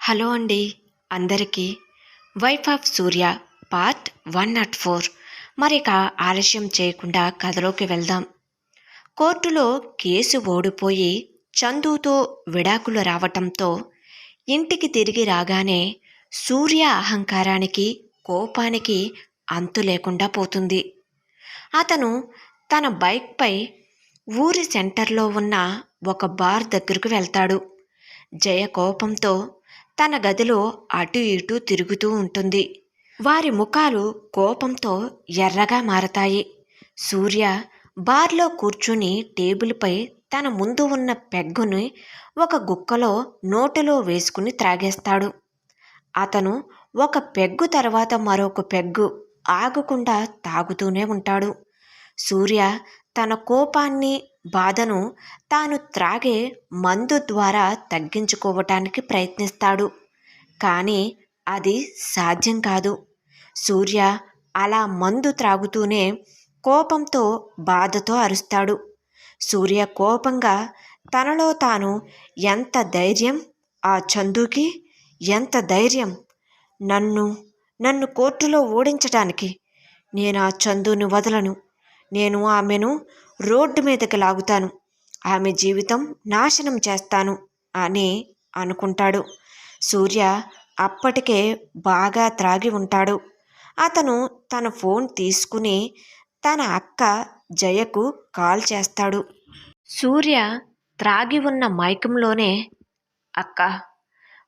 Hello అండి అందరికీ. Wife of Surya part 104. మరిక ఆలస్యం చేయకుండా కథలోకి వెళ్దాం. కోర్టులో కేసు ఓడిపోయి చందుతో విడాకులు రావటంతో ఇంటికి తిరిగి రాగానే సూర్య అహంకారానికి కోపానికి అంతు లేకుండా పోతుంది. అతను తన బైక్పై ఊరి సెంటర్లో ఉన్న ఒక బార్ దగ్గరకు వెళ్తాడు. జయ కోపంతో తన గదిలో అటు ఇటు తిరుగుతూ ఉంటుంది. వారి ముఖాలు కోపంతో ఎర్రగా మారతాయి. సూర్య బార్లో కూర్చుని టేబుల్పై తన ముందు ఉన్న పెగ్గుని ఒక గుక్కలో నోటిలో వేసుకుని త్రాగేస్తాడు. అతను ఒక పెగ్గు తర్వాత మరొక పెగ్గు ఆగకుండా తాగుతూనే ఉంటాడు. సూర్య తన కోపాన్ని బాధను తాను త్రాగే మందు ద్వారా తగ్గించుకోవటానికి ప్రయత్నిస్తాడు. కానీ అది సాధ్యం కాదు. సూర్య అలా మందు త్రాగుతూనే కోపంతో బాధతో అరుస్తాడు. సూర్య కోపంగా తనలో తాను, ఎంత ధైర్యం ఆ చందుకి, ఎంత ధైర్యం నన్ను నన్ను కోర్టులో ఓడించటానికి. నేను ఆ చందుని వదలను. నేను ఆమెను రోడ్డు మీదకి లాగుతాను. ఆమె జీవితం నాశనం చేస్తాను అని అనుకుంటాడు. సూర్య అప్పటికే బాగా త్రాగి ఉంటాడు. అతను తన ఫోన్ తీసుకుని తన అక్క జయకు కాల్ చేస్తాడు. సూర్య త్రాగి ఉన్న మైకంలోనే, అక్క,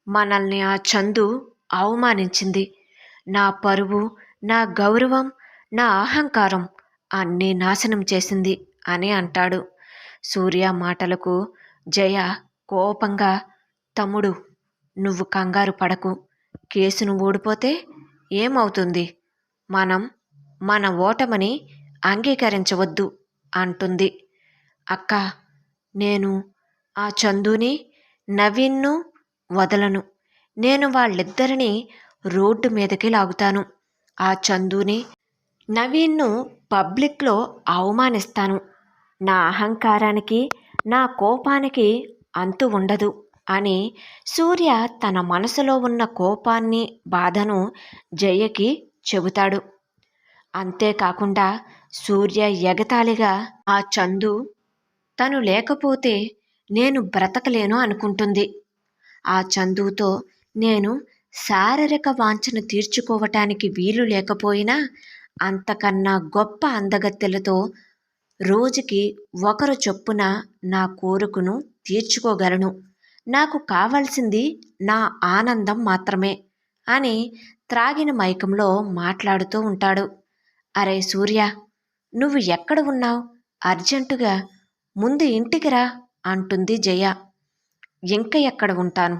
మనల్ని ఆ చందు అవమానించింది. నా పరువు, నా గౌరవం, నా అహంకారం అన్నీ నాశనం చేసింది అని అంటాడు. సూర్య మాటలకు జయ కోపంగా, తమ్ముడు, నువ్వు కంగారు పడకు. కేసును ఓడిపోతే ఏమవుతుంది? మనం మన ఓటమని అంగీకరించవద్దు అంటుంది. అక్క, నేను ఆ చందుని, నవీన్ను వదలను. నేను వాళ్ళిద్దరినీ రోడ్డు మీదకి లాగుతాను. ఆ చందుని, నవీన్ను పబ్లిక్లో అవమానిస్తాను. నా అహంకారానికి, నా కోపానికి అంతు ఉండదు అని సూర్య తన మనసులో ఉన్న కోపాన్ని, బాధను జయకి చెబుతాడు. అంతేకాకుండా సూర్య ఎగతాళిగా, ఆ చందు తను లేకపోతే నేను బ్రతకలేను అనుకుంటుంది. ఆ చందుతో నేను శారీరక వాంఛను తీర్చుకోవటానికి వీలు లేకపోయినా అంతకన్నా గొప్ప అందగత్తెలతో రోజుకి ఒకరు చొప్పున నా కోరికను తీర్చుకోగలను. నాకు కావాల్సింది నా ఆనందం మాత్రమే అని త్రాగిన మైకంలో మాట్లాడుతూ ఉంటాడు. అరే సూర్య, నువ్వు ఎక్కడ ఉన్నావు? అర్జెంటుగా ముందు ఇంటికి రా అంటుంది జయ. ఇంక ఎక్కడ ఉంటాను?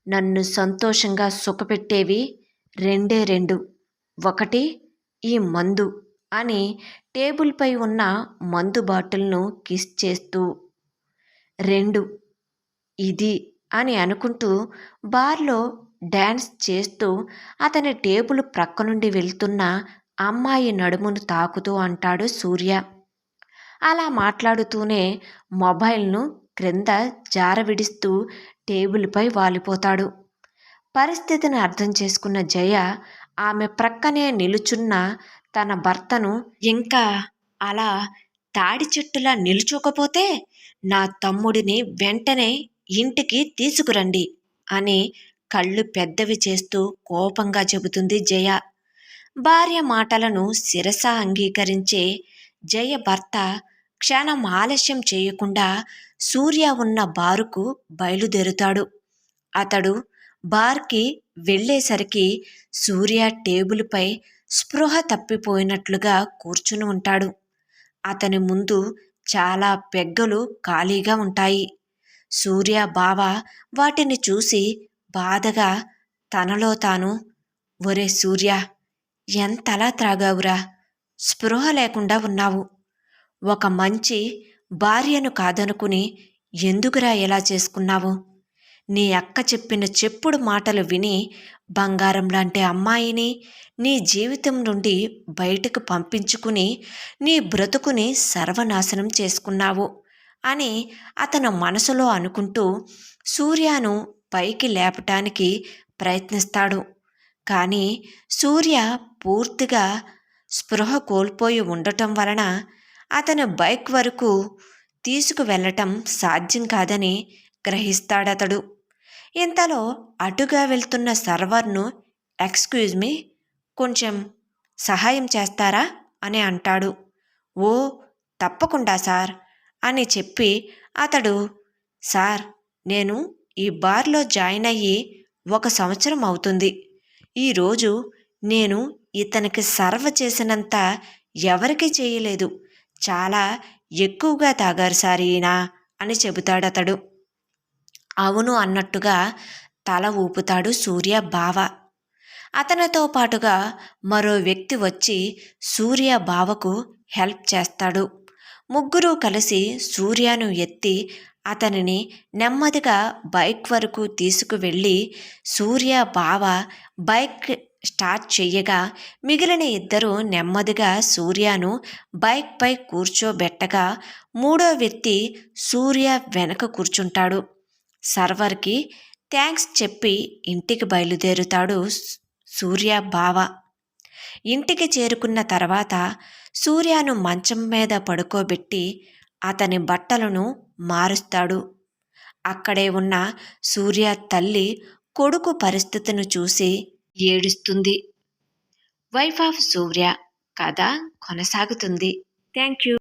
నన్ను సంతోషంగా సుఖపెట్టేవి రెండే రెండు. ఒకటి ఈ మందు అని టేబుల్పై ఉన్న మందు బాటిల్ను కిస్ చేస్తూ, రెండు ఇది అని అనుకుంటూ బార్లో డ్యాన్స్ చేస్తూ అతని టేబుల్ ప్రక్క నుండి వెళ్తున్న అమ్మాయి నడుమును తాకుతూ అంటాడు సూర్య. అలా మాట్లాడుతూనే మొబైల్ను క్రింద జారవిడిస్తూ టేబుల్పై వాలిపోతాడు. పరిస్థితిని అర్థం చేసుకున్న జయ ఆమె ప్రక్కనే నిలుచున్న తన భర్తను, ఇంకా అలా తాడి చెట్టులా నిలుచోకపోతే నా తమ్ముడిని వెంటనే ఇంటికి తీసుకురండి అని కళ్ళు పెద్దవి చేస్తూ కోపంగా చెబుతుంది జయ. భార్య మాటలను శిరస అంగీకరించే జయ భర్త క్షణం ఆలస్యం చేయకుండా సూర్య ఉన్న బారుకు బయలుదేరుతాడు. అతడు బార్కి వెళ్ళేసరికి సూర్య టేబుల్పై స్పృహ తప్పిపోయినట్లుగా కూర్చుని ఉంటాడు. అతని ముందు చాలా పెగ్గలు ఖాళీగా ఉంటాయి. సూర్య బావ వాటిని చూసి బాధగా తనలో తాను, ఒరే సూర్య, ఎంతలా త్రాగావురా? స్పృహ లేకుండా ఉన్నావు. ఒక మంచి భార్యను కాదనుకుని ఎందుకురా ఎలా చేసుకున్నావు? నీ అక్క చెప్పిన చెప్పుడు మాటలు విని బంగారం లాంటి అమ్మాయిని నీ జీవితం నుండి బయటకు పంపించుకుని నీ బ్రతుకుని సర్వనాశనం చేసుకున్నావు అని అతను మనసులో అనుకుంటూ సూర్యను పైకి లేపటానికి ప్రయత్నిస్తాడు. కానీ సూర్య పూర్తిగా స్పృహ కోల్పోయి ఉండటం వలన అతను బైక్ వరకు తీసుకువెళ్ళటం సాధ్యం కాదని గ్రహిస్తాడతడు. ఇంతలో అటుగా వెళ్తున్న సర్వర్ను ఎక్స్క్యూజ్ మీ, కొంచెం సహాయం చేస్తారా అని అంటాడు. ఓ తప్పకుండా సార్ అని చెప్పి అతడు, సార్ నేను ఈ బార్లో జాయిన్ అయ్యి 1 సంవత్సరం అవుతుంది. ఈరోజు నేను ఇతనికి సర్వ్ చేసినంత ఎవరికీ చేయలేదు. చాలా ఎక్కువగా తాగారు సార్ ఈయన అని చెబుతాడతడు. అవును అన్నట్టుగా తల ఊపుతాడు సూర్య బావ. అతనితో పాటుగా మరో వ్యక్తి వచ్చి సూర్య బావకు హెల్ప్ చేస్తాడు. ముగ్గురు కలిసి సూర్యను ఎత్తి అతనిని నెమ్మదిగా బైక్ వరకు తీసుకువెళ్ళి సూర్య బావ బైక్ స్టార్ట్ చెయ్యగా మిగిలిన ఇద్దరు నెమ్మదిగా సూర్యను బైక్పై కూర్చోబెట్టగా మూడో వ్యక్తి సూర్య వెనక కూర్చుంటాడు. సర్వర్కి థ్యాంక్స్ చెప్పి ఇంటికి బయలుదేరుతాడు సూర్య బావ. ఇంటికి చేరుకున్న తర్వాత సూర్యను మంచం మీద పడుకోబెట్టి అతని బట్టలను మారుస్తాడు. అక్కడే ఉన్న సూర్య తల్లి కొడుకు పరిస్థితిని చూసి ఏడుస్తుంది. వైఫ్ ఆఫ్ సూర్య కథ కొనసాగుతుంది. Thank you.